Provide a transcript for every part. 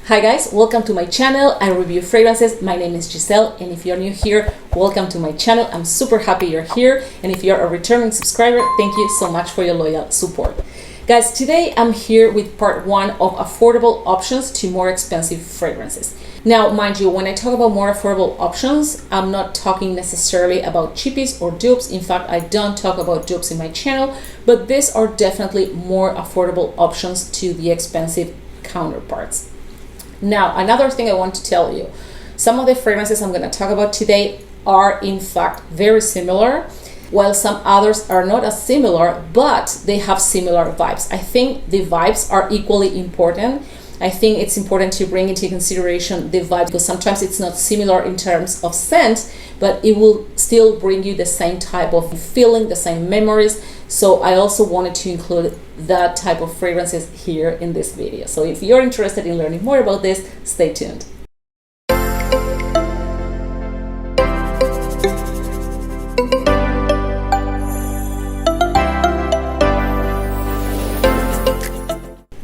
Hi guys, welcome to my channel. I review fragrances. My name is Giselle, and if you're new here, welcome to my channel. I'm super happy you're here, and if you're a returning subscriber, thank you so much for your loyal support. Guys, today I'm here with part 1 of affordable options to more expensive fragrances. Now, mind you, when I talk about more affordable options, I'm not talking necessarily about cheapies or dupes. In fact, I don't talk about dupes in my channel, but these are definitely more affordable options to the expensive counterparts. Now, another thing I want to tell you, some of the fragrances I'm going to talk about today are in fact very similar, while some others are not as similar, but they have similar vibes. I think the vibes are equally important. I think it's important to bring into consideration the vibe, because sometimes it's not similar in terms of scent, but it will still bring you the same type of feeling, the same memories. So I also wanted to include that type of fragrances here in this video. So if you're interested in learning more about this, stay tuned.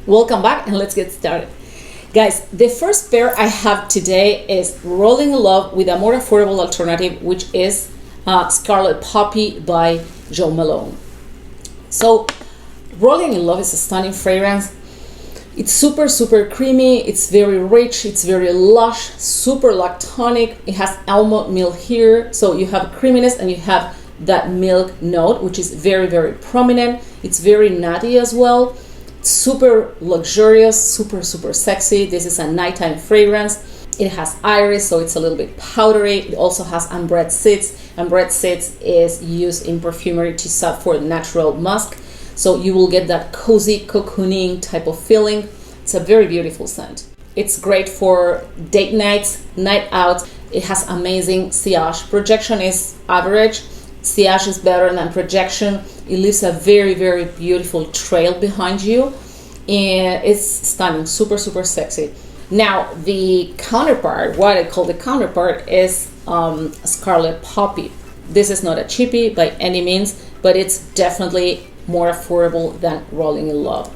Welcome back, and let's get started. Guys, the first pair I have today is Rolling in Love with a more affordable alternative, which is Scarlet Poppy by Malone. So Rolling in Love is a stunning fragrance. It's super creamy, it's very rich, it's very lush, super lactonic. It has almond milk here, so you have creaminess and you have that milk note, which is very prominent. It's very nutty as well. Super luxurious, super sexy. This is a nighttime fragrance. It has iris, so it's a little bit powdery. It also has ambrette seeds. Ambrette seeds is used in perfumery to sub for natural musk, so you will get that cozy cocooning type of feeling. It's a very beautiful scent. It's great for date nights, night out. It has amazing sillage. Projection is average. Sillage is better than projection. It leaves a very beautiful trail behind you, and it's stunning, super sexy. Now, the counterpart, what I call the counterpart, is Scarlet Poppy. This is not a cheapie by any means, but it's definitely more affordable than Rolling in Love.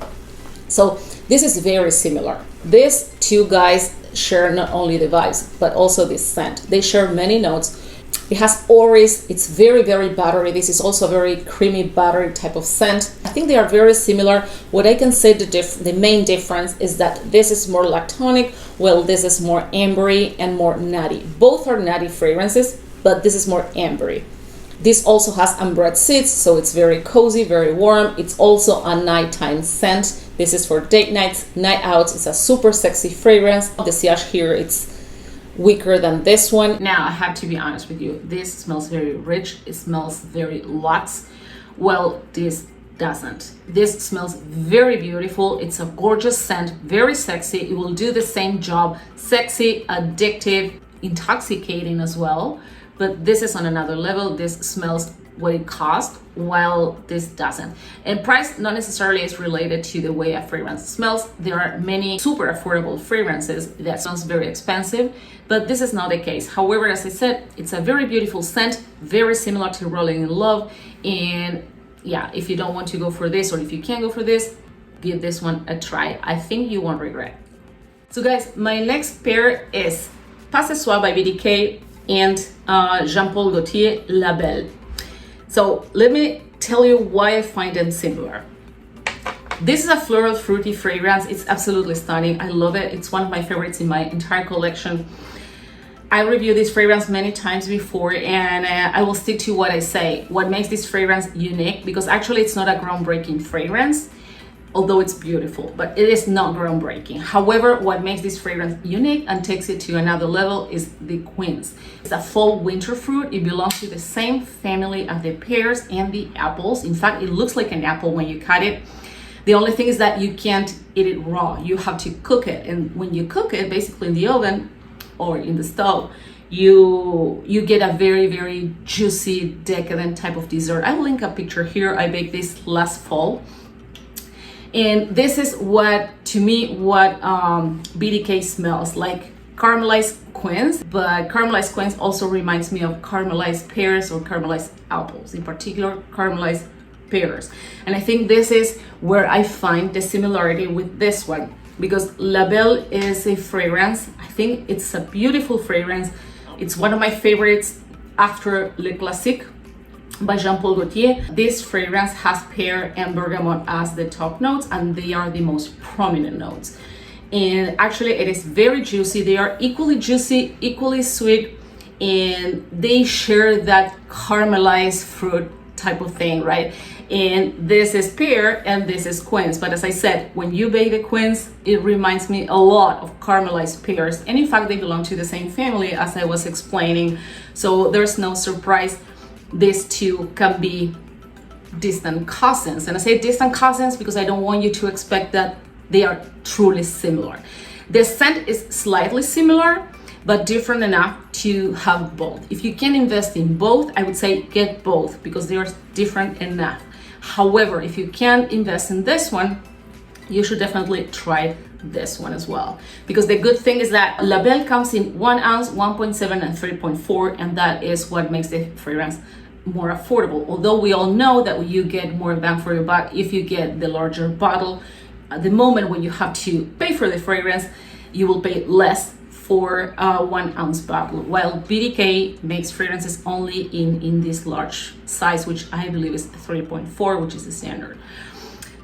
So this is very similar. These two guys share not only the vibes, but also the scent. They share many notes. It has oris, it's very buttery. This is also a very creamy, buttery type of scent. I think they are very similar. What I can say the main difference is that this is more lactonic, while this is more ambery and more nutty. Both are nutty fragrances, but this is more ambery. This also has ambrette seeds, so it's very cozy, very warm. It's also a nighttime scent. This is for date nights, night outs. It's a super sexy fragrance. The sillage here, it's weaker than this one. Now, I have to be honest with you, this smells very rich. It smells very luxe. Well, this doesn't. This smells very beautiful. It's a gorgeous scent, very sexy. It will do the same job. Sexy, addictive, intoxicating as well. But this is on another level. This smells what it costs, while this doesn't. And price not necessarily is related to the way a fragrance smells. There are many super affordable fragrances that sounds very expensive, but this is not the case. However, as I said, it's a very beautiful scent, very similar to Rolling in Love. And yeah, if you don't want to go for this, or if you can't go for this, give this one a try. I think you won't regret. So guys, my next pair is Ce Soir by BDK and Jean-Paul Gaultier La Belle. So let me tell you why I find them similar. This is a floral fruity fragrance. It's absolutely stunning. I love it. It's one of my favorites in my entire collection. I reviewed this fragrance many times before, and I will stick to what I say. What makes this fragrance unique, because actually it's not a groundbreaking fragrance, although it's beautiful, but it is not groundbreaking. However, what makes this fragrance unique and takes it to another level is the quince. It's a fall winter fruit. It belongs to the same family as the pears and the apples. In fact, it looks like an apple when you cut it. The only thing is that you can't eat it raw. You have to cook it. And when you cook it, basically in the oven or in the stove, you get a very juicy, decadent type of dessert. I will link a picture here. I baked this last fall. And this is what BDK smells like. Caramelized quince, but caramelized quince also reminds me of caramelized pears or caramelized apples, in particular caramelized pears. And I think this is where I find the similarity with this one. because La Belle is a fragrance. I think it's a beautiful fragrance. It's one of my favorites after Le Classique by Jean-Paul Gaultier. This fragrance has pear and bergamot as the top notes, and they are the most prominent notes. And actually it is very juicy. They are equally juicy, equally sweet, and they share that caramelized fruit type of thing, right? And this is pear and this is quince, but as I said, when you bake the quince, it reminds me a lot of caramelized pears, and in fact they belong to the same family, as I was explaining, so there's no surprise these two can be distant cousins. And I say distant cousins because I don't want you to expect that they are truly similar. The scent is slightly similar but different enough to have both. If you can invest in both, I would say get both because they are different enough. However, if you can invest in this one, you should definitely try this one as well, because the good thing is that La Belle comes in 1 ounce, 1.7 and 3.4, and that is what makes the fragrance more affordable. Although we all know that you get more bang for your buck if you get the larger bottle. At the moment when you have to pay for the fragrance, you will pay less for a 1 ounce bottle, while BDK makes fragrances only in this large size, which I believe is 3.4, which is the standard.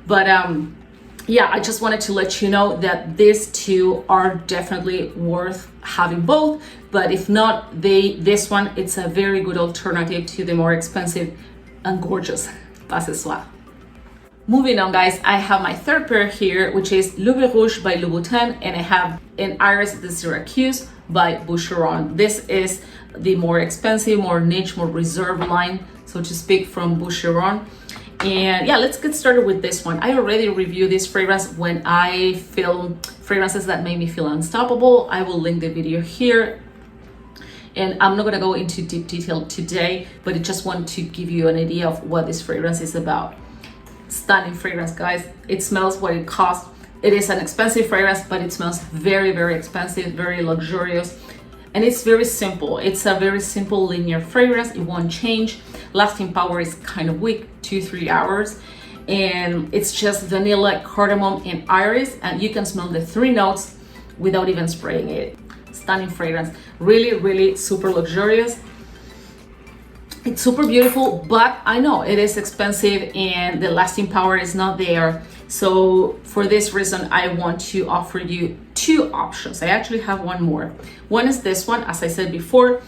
But yeah, I just wanted to let you know that these two are definitely worth having both, but if not, this one, it's a very good alternative to the more expensive and gorgeous Ce Soir. Moving on, guys, I have my third pair here, which is Loubirouge by Louboutin, and I have an Iris de Syracouse by Boucheron. This is the more expensive, more niche, more reserved line, so to speak, from Boucheron. And yeah, let's get started with this one. I already reviewed this fragrance when I filmed fragrances that made me feel unstoppable. I will link the video here. And I'm not gonna go into deep detail today, but I just want to give you an idea of what this fragrance is about. Stunning fragrance, guys. It smells what it costs. It is an expensive fragrance, but it smells very, very expensive, very luxurious. And it's very simple. It's a very simple linear fragrance. It won't change. Lasting power is kind of weak, 2-3 hours. And it's just vanilla, cardamom, and iris. And you can smell the 3 notes without even spraying it. Stunning fragrance. Really, really super luxurious. It's super beautiful, but I know it is expensive and the lasting power is not there. So for this reason, I want to offer you 2 options. I actually have one more. One is this one, as I said before,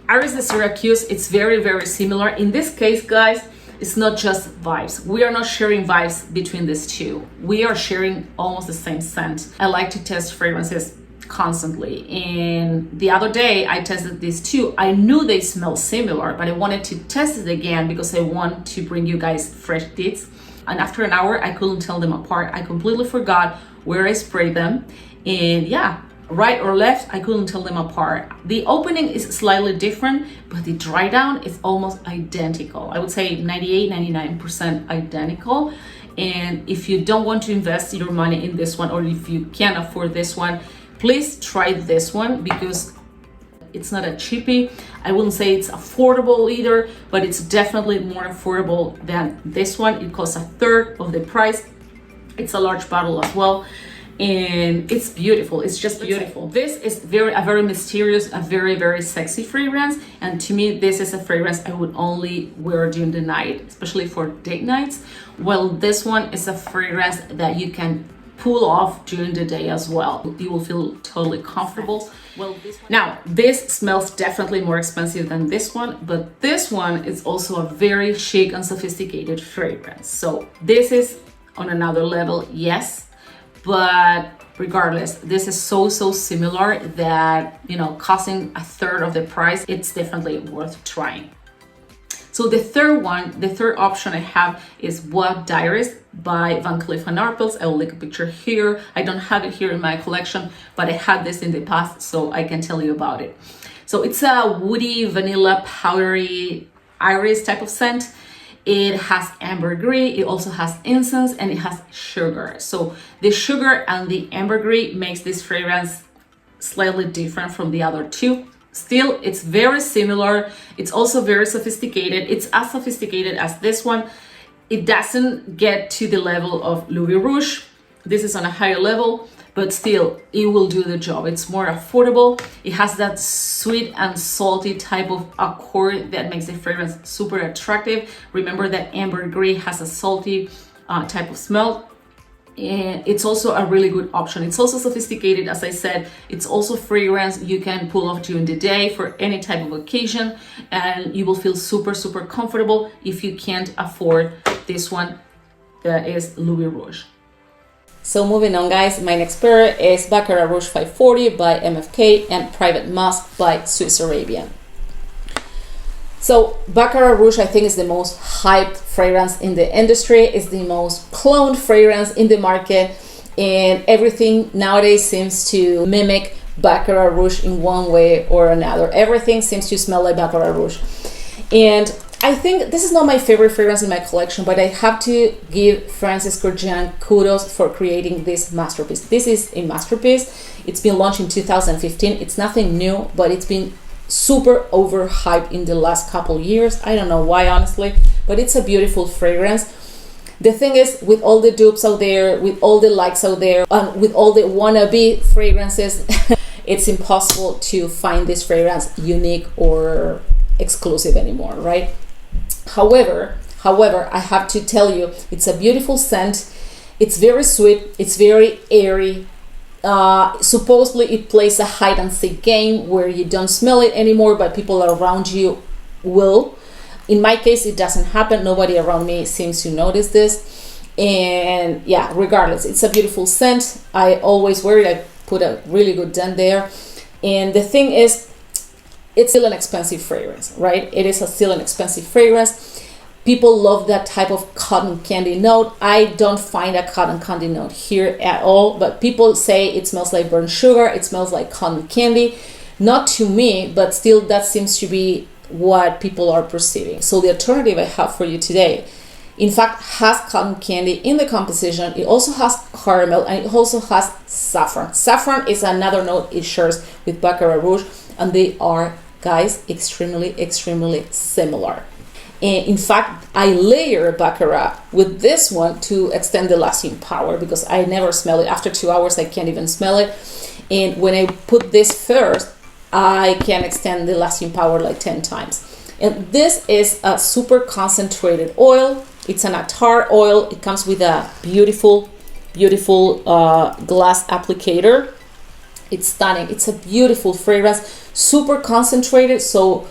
Iris de Syracouse. It's very, very similar. In this case, guys, it's not just vibes. We are not sharing vibes between these two. We are sharing almost the same scent. I like to test fragrances constantly, and the other day I tested these two. I knew they smell similar, but I wanted to test it again because I want to bring you guys fresh deets. And after an hour, I couldn't tell them apart. I completely forgot where I sprayed them, and yeah, right or left, I couldn't tell them apart. The opening is slightly different, but the dry down is almost identical. I would say 98-99% identical. And if you don't want to invest your money in this one, or if you can't afford this one, please try this one because it's not a cheapie. I wouldn't say it's affordable either, but it's definitely more affordable than this one. It costs 1/3 of the price. It's a large bottle as well, and it's beautiful. It's just beautiful. This is a very mysterious, a very, very sexy fragrance, and to me, this is a fragrance I would only wear during the night, especially for date nights. Well, this one is a fragrance that you can pull off during the day as well. You will feel totally comfortable. Well, this smells definitely more expensive than this one, but this one is also a very chic and sophisticated fragrance. So this is on another level, yes, but regardless, this is so similar that, you know, costing 1/3 of the price, it's definitely worth trying. So the third option I have is Bois Diaries by Van Cleef and Arpels. I will link a picture here. I don't have it here in my collection, but I had this in the past, so I can tell you about it. So it's a woody, vanilla, powdery iris type of scent. It has ambergris, it also has incense, and it has sugar. So the sugar and the ambergris makes this fragrance slightly different from the other two. Still, it's very similar. It's also very sophisticated. It's as sophisticated as this one. It doesn't get to the level of Loubirouge. This is on a higher level, but still it will do the job. It's more affordable. It has that sweet and salty type of accord that makes the fragrance super attractive. Remember that ambergris has a salty type of smell. And it's also a really good option. It's also sophisticated, as I said. It's also fragrance you can pull off during the day for any type of occasion, and you will feel super, super comfortable. If you can't afford this one, is Loubirouge. So moving on, guys, my next pair is Baccarat Rouge 540 by MFK and Private Musk by Swiss Arabian. So Baccarat Rouge, I think, is the most hyped fragrance in the industry. It's the most cloned fragrance in the market, and everything nowadays seems to mimic Baccarat Rouge in one way or another. Everything seems to smell like Baccarat Rouge. And I think this is not my favorite fragrance in my collection, but I have to give Francis Kurkdjian kudos for creating this masterpiece. This is a masterpiece. It's been launched in 2015. It's nothing new, but it's been super overhyped in the last couple years. I don't know why, honestly, but it's a beautiful fragrance. The thing is, with all the dupes out there, with all the likes out there, and with all the wannabe fragrances, it's impossible to find this fragrance unique or exclusive anymore, right? However, I have to tell you, it's a beautiful scent. It's very sweet. It's very airy. Supposedly it plays a hide and seek game where you don't smell it anymore, but people around you will. In my case, it doesn't happen. Nobody around me seems to notice this. And yeah, regardless, it's a beautiful scent. I always wear it. I put a really good dent there. And the thing is, it's still an expensive fragrance, right? It is still an expensive fragrance. People love that type of cotton candy note. I don't find a cotton candy note here at all, but people say it smells like burnt sugar. It smells like cotton candy. Not to me, but still that seems to be what people are perceiving. So the alternative I have for you today, in fact, has cotton candy in the composition. It also has caramel, and it also has saffron. Saffron is another note it shares with Baccarat Rouge, and they are, guys, extremely, extremely similar. And in fact, I layer Baccarat with this one to extend the lasting power, because I never smell it. After 2 hours, I can't even smell it. And when I put this first, I can extend the lasting power like 10 times. And this is a super concentrated oil. It's an attar oil. It comes with a beautiful, beautiful glass applicator. It's stunning. It's a beautiful fragrance, super concentrated. So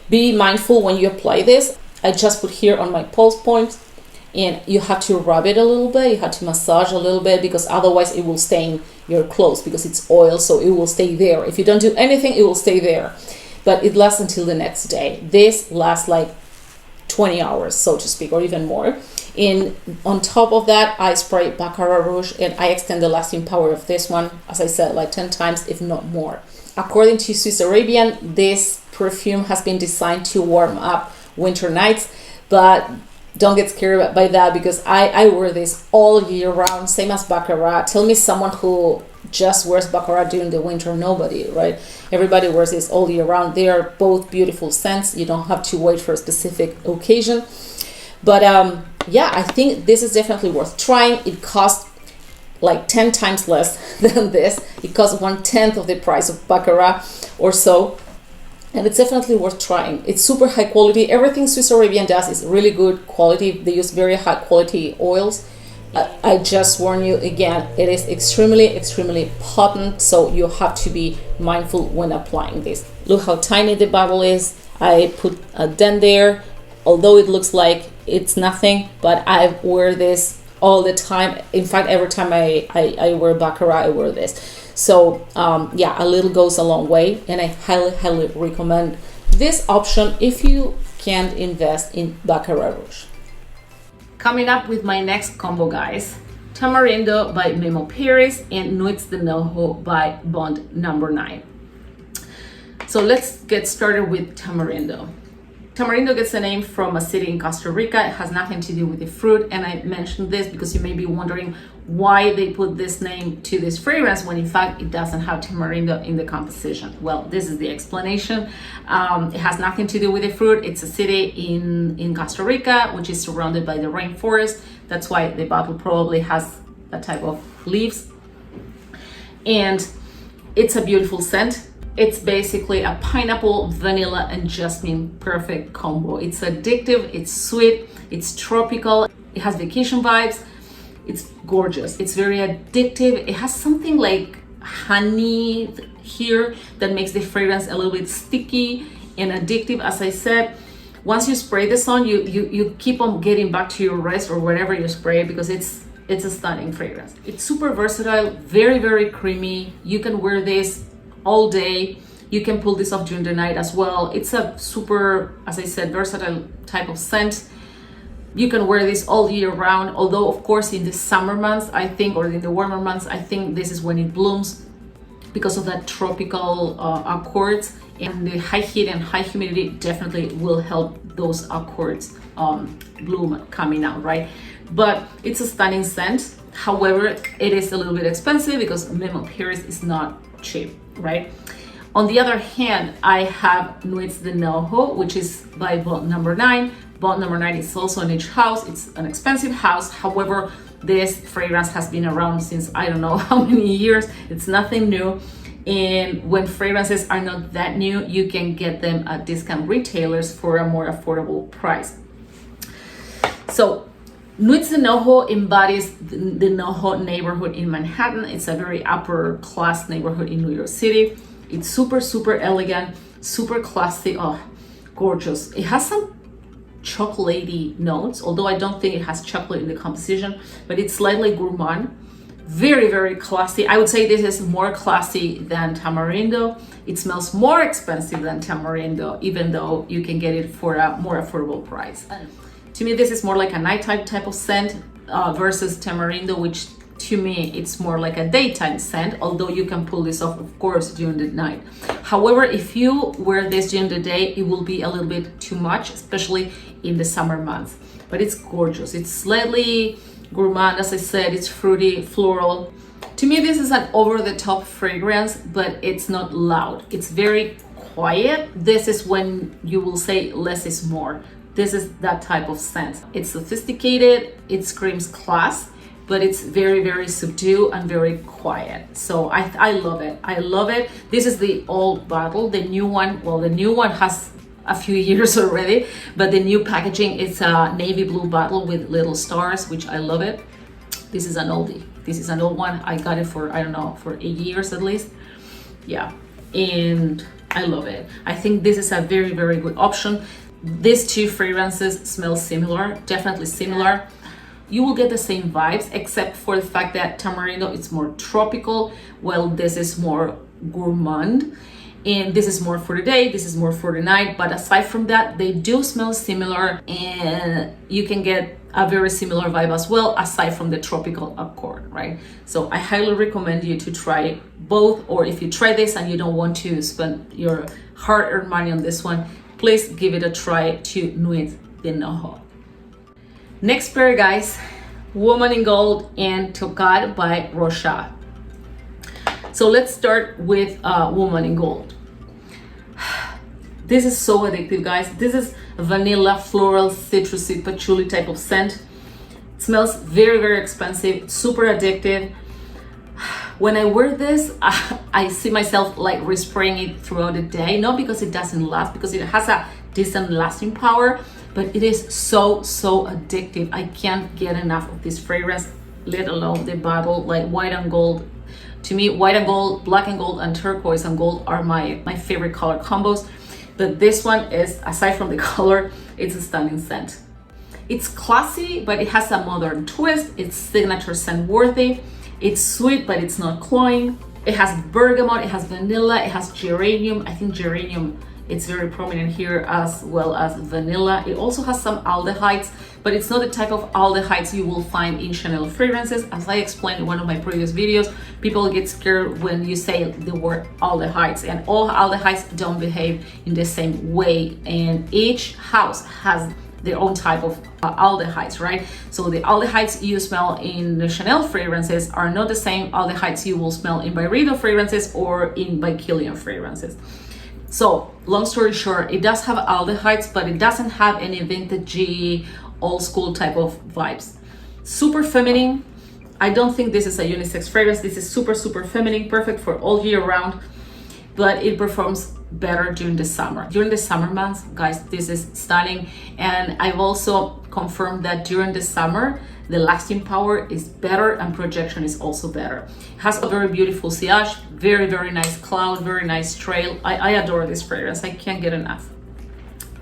be mindful when you apply this. I just put here on my pulse points, and you have to rub it a little bit. You have to massage a little bit, because otherwise it will stain your clothes, because it's oil, so it will stay there. If you don't do anything, it will stay there. But it lasts until the next day. This lasts like 20 hours, so to speak, or even more. And on top of that, I spray Baccarat Rouge, and I extend the lasting power of this one, as I said, like 10 times, if not more. According to Swiss Arabian, this perfume has been designed to warm up winter nights, but don't get scared by that, because I wear this all year round, same as Baccarat. Tell me someone who just wears Baccarat during the winter. Nobody, right? Everybody wears this all year round. They are both beautiful scents. You don't have to wait for a specific occasion. But yeah, I think this is definitely worth trying. It costs like 10 times less than this. It costs 1/10 of the price of Baccarat or so. And it's definitely worth trying. It's super high quality. Everything Swiss Arabian does is really good quality. They use very high quality oils. I just warn you again, it is extremely, extremely potent. So you have to be mindful when applying this. Look how tiny the bottle is. I put a dent there. Although it looks like it's nothing, but I wear this all the time. In fact, every time I wear Baccarat, I wear this. So yeah, a little goes a long way, and I highly, highly recommend this option if you can't invest in Baccarat Rouge. Coming up with my next combo, guys, Tamarindo by Memo Paris and Nuits de Noho by Bond Number 9. So let's get started with Tamarindo. Tamarindo gets the name from a city in Costa Rica. It has nothing to do with the fruit, and I mentioned this because you may be wondering why they put this name to this fragrance when in fact it doesn't have tamarindo in the composition. Well, this is the explanation. It has nothing to do with the fruit. It's a city in Costa Rica, which is surrounded by the rainforest. That's why the bottle probably has that type of leaves. and it's a beautiful scent. It's basically a pineapple, vanilla, and jasmine perfect combo. It's addictive, it's sweet, it's tropical, it has vacation vibes, it's gorgeous, it's very addictive. It has something like honey here that makes the fragrance a little bit sticky and addictive. As I said, once you spray this on, you keep on getting back to your wrist or wherever you spray it, because it's a stunning fragrance. It's super versatile, very, very creamy. You can wear this all day. You can pull this off during the night as well. It's a super, as I said, versatile type of scent. You can wear this all year round, although of course in the summer months, I think, or in the warmer months, I think this is when it blooms because of that tropical accords, and the high heat and high humidity definitely will help those accords bloom coming out, right? But it's a stunning scent. However, it is a little bit expensive because Memo Paris is not cheap, right? On the other hand, I have Nuits de Noho, which is by Bond Number 9. Bond Number 9 is also a niche house. It's an expensive house. However, this fragrance has been around since I don't know how many years. It's nothing new. And when fragrances are not that new, you can get them at discount retailers for a more affordable price. So Nuits de Noho embodies the Noho neighborhood in Manhattan. It's a very upper class neighborhood in New York City. It's super, super elegant, super classy. Oh, gorgeous. It has some chocolatey notes, although I don't think it has chocolate in the composition, but it's slightly gourmand. Very, very classy. I would say this is more classy than Tamarindo. It smells more expensive than Tamarindo, even though you can get it for a more affordable price. To me, this is more like a nighttime type of scent versus Tamarindo, which to me, it's more like a daytime scent, although you can pull this off, of course, during the night. However, if you wear this during the day, it will be a little bit too much, especially in the summer months. But it's gorgeous. It's slightly gourmand, as I said, it's fruity, floral. To me, this is an over-the-top fragrance, but it's not loud. It's very quiet. This is when you will say less is more. This is that type of scent. It's sophisticated, it screams class, but it's very, very subdued and very quiet. So I love it. I love it. This is the old bottle. The new one, well, the new one has a few years already, but the new packaging is a navy blue bottle with little stars, which I love it. This is an oldie. This is an old one. I got it for, I don't know, for 8 years at least. Yeah, and I love it. I think this is a very, very good option. These two fragrances smell similar, definitely similar. You will get the same vibes, except for the fact that Tamarindo is more tropical, while this is more gourmand. And this is more for the day, this is more for the night. But aside from that, they do smell similar, and you can get a very similar vibe as well, aside from the tropical accord, right? So I highly recommend you to try both, or if you try this and you don't want to spend your hard-earned money on this one, please give it a try to Nuits de Noho. Next pair, guys, Woman in Gold and Tocade by Rocha. So let's start with Woman in Gold. This is so addictive, guys. This is vanilla, floral, citrusy, patchouli type of scent. It smells very, very expensive, super addictive. When I wear this, I see myself like respraying it throughout the day, not because it doesn't last, because it has a decent lasting power, but it is so, so addictive. I can't get enough of this fragrance, let alone the bottle, like white and gold. To me, white and gold, black and gold, and turquoise and gold are my favorite color combos. But this one is, aside from the color, it's a stunning scent. It's classy, but it has a modern twist. It's signature scent worthy. It's sweet, but it's not cloying. It has bergamot, it has vanilla, it has geranium. I think geranium, it's very prominent here, as well as vanilla. It also has some aldehydes, but it's not the type of aldehydes you will find in Chanel fragrances. As I explained in one of my previous videos, people get scared when you say the word aldehydes, and all aldehydes don't behave in the same way, and each house has their own type of aldehydes, right? So the aldehydes you smell in the Chanel fragrances are not the same aldehydes you will smell in Byredo fragrances or in by Kilian fragrances. So long story short, it does have aldehydes, but it doesn't have any vintagey, old school type of vibes. Super feminine, I don't think this is a unisex fragrance. This is super, super feminine, perfect for all year round, but it performs better during the summer. During the summer months, guys, this is stunning. And I've also confirmed that during the summer, the lasting power is better and projection is also better. It has a very beautiful sillage, very, very nice cloud, very nice trail. I adore this fragrance. I can't get enough.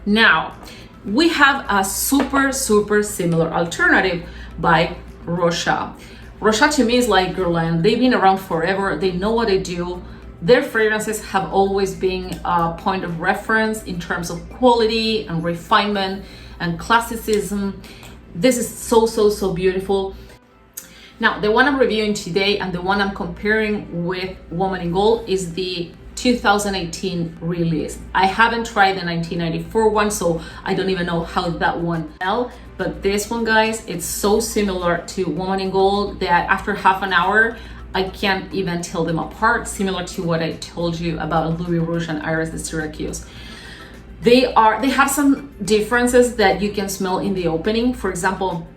Now, we have a super, super similar alternative by Rocha. Rocha to me is like Guerlain. They've been around forever. They know what they do. Their fragrances have always been a point of reference in terms of quality and refinement and classicism. This is so, so, so beautiful. Now, the one I'm reviewing today and the one I'm comparing with Woman in Gold is the 2018 release. I haven't tried the 1994 one, so I don't even know how that one felt. But this one, guys, it's so similar to Woman in Gold that after half an hour, I can't even tell them apart, similar to what I told you about Loubirouge and Iris de Syracouse. They have some differences that you can smell in the opening. For example,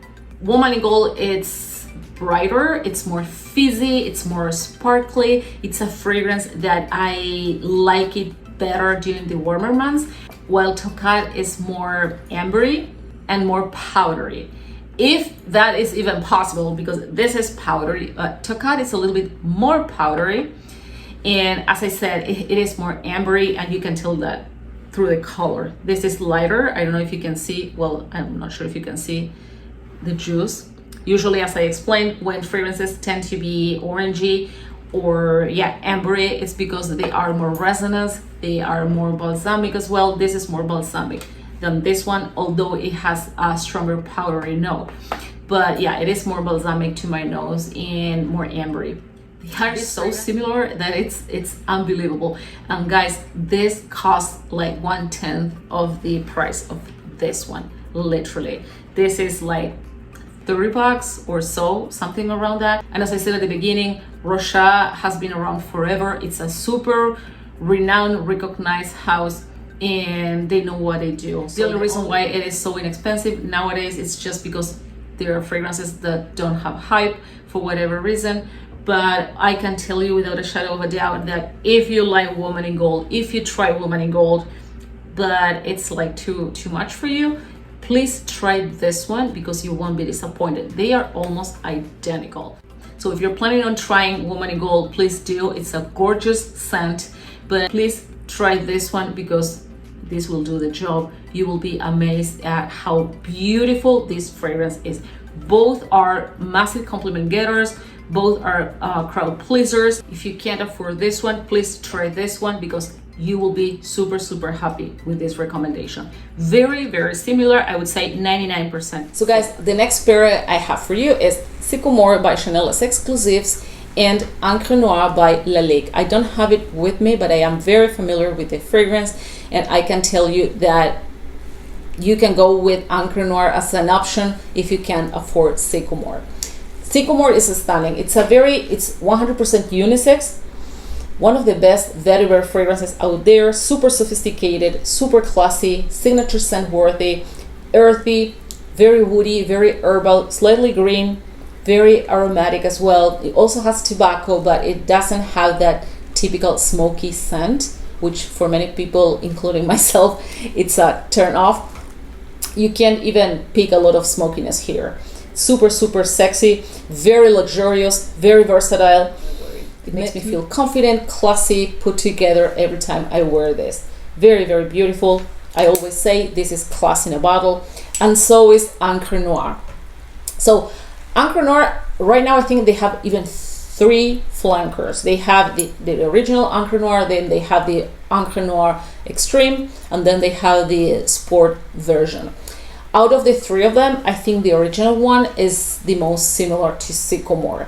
Woman in Gold, it's brighter, it's more fizzy, it's more sparkly. It's a fragrance that I like it better during the warmer months, while Tokat is more ambery and more powdery. If that is even possible, because this is powdery, Tokat is a little bit more powdery. And as I said, it is more ambery, and you can tell that through the color. This is lighter. I don't know if you can see, well, I'm not sure if you can see the juice. Usually, as I explained, when fragrances tend to be orangey or ambery, it's because they are more resinous, they are more balsamic as well. This is more balsamic than this one, although it has a stronger powdery note. But yeah, it is more balsamic to my nose and more ambery. They are so similar that it's unbelievable. And guys, this costs like 1/10 of the price of this one, literally. This is like $30 or so, something around that. And as I said at the beginning, Rocha has been around forever. It's a super renowned, recognized house, and they know what they do. So the only reason why it is so inexpensive nowadays is just because there are fragrances that don't have hype for whatever reason. But I can tell you without a shadow of a doubt that if you like Woman in Gold, if you try Woman in Gold, but it's like too much for you, please try this one because you won't be disappointed. They are almost identical. So if you're planning on trying Woman in Gold, please do. It's a gorgeous scent, but please try this one because this will do the job. You will be amazed at how beautiful this fragrance is. Both are massive compliment getters. Both are crowd pleasers. If you can't afford this one, please try this one because you will be super, super happy with this recommendation. Very, very similar. I would say 99%. So guys, the next pair I have for you is Sycomore by Chanel Exclusifs and Encre Noir by Lalique. I don't have it with me, but I am very familiar with the fragrance, and I can tell you that you can go with Encre Noir as an option if you can afford Sycomore. Sycomore is stunning. It's 100% unisex. One of the best vetiver fragrances out there. Super sophisticated, super classy, signature scent worthy, earthy, very woody, very herbal, slightly green, very aromatic as well. It also has tobacco, but it doesn't have that typical smoky scent, which for many people, including myself, it's a turn off. You can't even pick a lot of smokiness here. Super, super sexy, very luxurious, very versatile. It makes me feel confident, classy, put together every time I wear this. Very, very beautiful. I always say this is class in a bottle, and so is Encre Noir. So Encre Noir, right now I think they have even 3 flankers. They have the original Encre Noir, then they have the Encre Noir Extreme, and then they have the sport version. Out of the 3 of them, I think the original one is the most similar to Sycomore.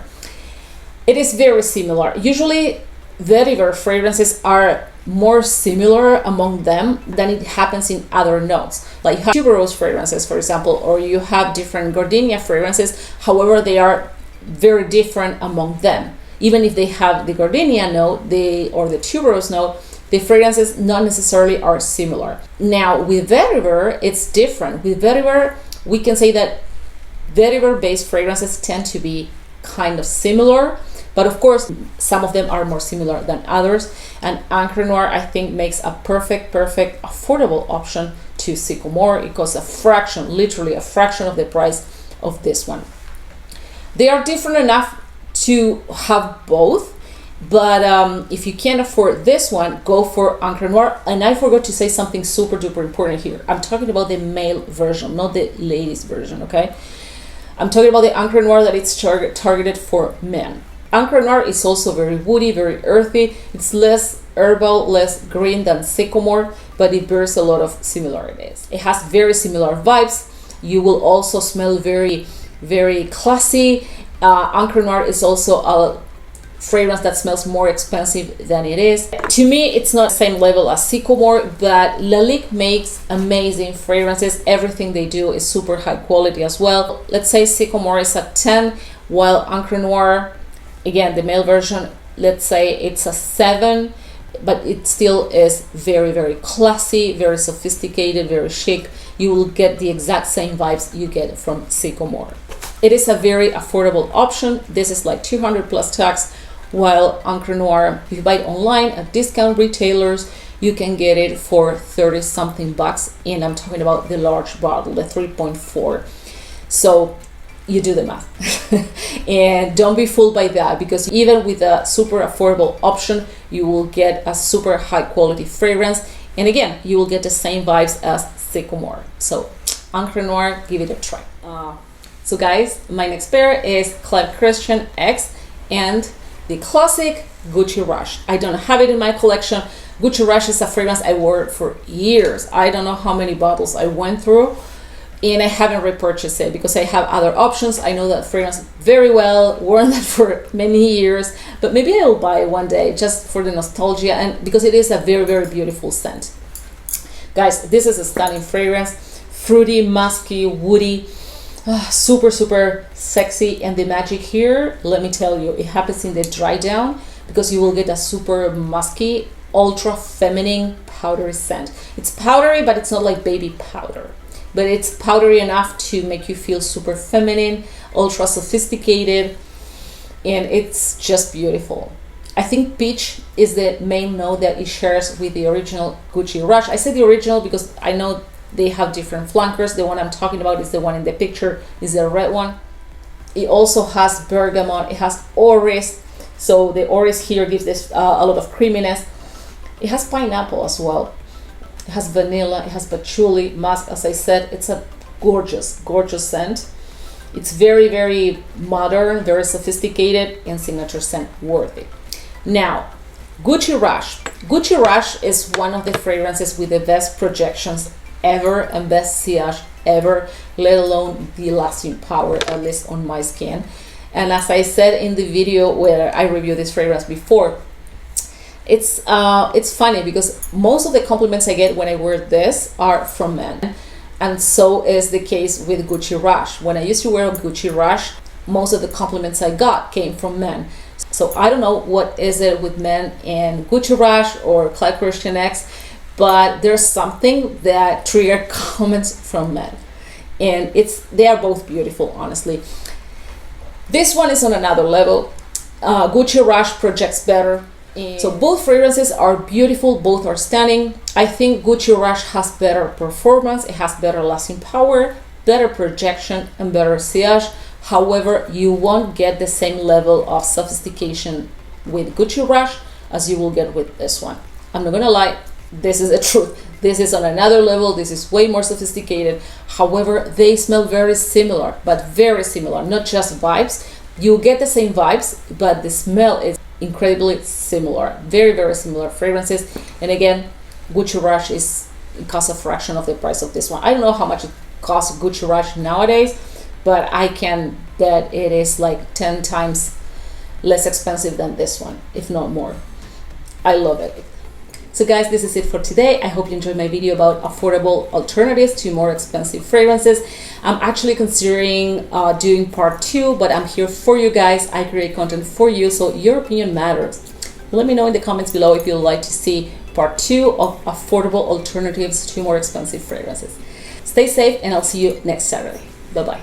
It is very similar. Usually, vetiver fragrances are more similar among them than it happens in other notes. Like you have tuberose fragrances, for example, or you have different gardenia fragrances. However, they are very different among them. Even if they have the gardenia note, or the tuberose note, the fragrances not necessarily are similar. Now, with vetiver, it's different. With vetiver, we can say that vetiver-based fragrances tend to be kind of similar, but of course some of them are more similar than others. And Encre Noir, I think, makes a perfect affordable option to Sycomore. It costs a fraction, literally a fraction of the price of this one. They are different enough to have both, but if you can't afford this one, go for Encre Noir. And I forgot to say something super duper important here. I'm talking about the male version, not the ladies version, okay? I'm talking about the Encre Noir that it's targeted for men. Encre Noir is also very woody, very earthy. It's less herbal, less green than Sycomore, but it bears a lot of similarities. It has very similar vibes. You will also smell very classy. Encre Noir is also a fragrance that smells more expensive than it is. To me, it's not the same level as Sycomore, but Lalique makes amazing fragrances. Everything they do is super high quality as well. Let's say Sycomore is a 10, while Encre Noir, again, the male version, let's say it's a 7, but it still is very classy, very sophisticated, very chic. You will get the exact same vibes you get from Sycomore. It is a very affordable option. This is like 200 plus tax, while Encre Noir, if you buy it online at discount retailers, you can get it for 30 something bucks, and I'm talking about the large bottle, the 3.4. So you do the math. And don't be fooled by that, because even with a super affordable option, you will get a super high quality fragrance, and again, you will get the same vibes as Sycomore. So Encre Noir, give it a try. So guys, my next pair is Kurkdjian X and the classic Gucci Rush. I don't have it in my collection. Gucci Rush is a fragrance I wore for years. I don't know how many bottles I went through, and I haven't repurchased it because I have other options. I know that fragrance very well, worn that for many years, but maybe I will buy it one day just for the nostalgia and because it is a very beautiful scent. Guys, this is a stunning fragrance. Fruity, musky, woody, super sexy. And the magic here, let me tell you, it happens in the dry down, because you will get a super musky, ultra feminine, powdery scent. It's powdery, but it's not like baby powder, but it's powdery enough to make you feel super feminine, ultra sophisticated, and it's just beautiful. I think peach is the main note that it shares with the original Gucci Rush. I say the original because I know they have different flankers. The one I'm talking about is the one in the picture, is the red one. It also has bergamot, it has orris, so the orris here gives this a lot of creaminess. It has pineapple as well. It has vanilla, it has patchouli, musk. As I said, it's a gorgeous scent. It's very modern, very sophisticated, and signature scent worthy. Now, Gucci Rush. Gucci Rush is one of the fragrances with the best projections ever and best sillage ever, let alone the lasting power, at least on my skin. And as I said in the video where I reviewed this fragrance before, it's funny because most of the compliments I get when I wear this are from men, and so is the case with Gucci Rush. When I used to wear Gucci Rush, most of the compliments I got came from men. So I don't know what is it with men and Gucci Rush or Kurkdjian X, but there's something that trigger comments from men, and they are both beautiful, honestly. This one is on another level. Gucci Rush projects better. So both fragrances are beautiful, both are stunning. I think Gucci Rush has better performance, it has better lasting power, better projection, and better sillage. However, you won't get the same level of sophistication with Gucci Rush as you will get with this one. I'm not gonna lie, this is the truth. This is on another level, this is way more sophisticated. However, they smell very similar, but very similar, not just vibes. You get the same vibes, but the smell is incredibly similar. Very similar fragrances. And again, Gucci Rush costs a fraction of the price of this one. I don't know how much it costs Gucci Rush nowadays, but I can bet it is like 10 times less expensive than this one, if not more. I love it. So guys, this is it for today. I hope you enjoyed my video about affordable alternatives to more expensive fragrances. I'm actually considering doing part 2, but I'm here for you guys. I create content for you, so your opinion matters. Let me know in the comments below if you'd like to see part 2 of affordable alternatives to more expensive fragrances. Stay safe, and I'll see you next Saturday. Bye-bye.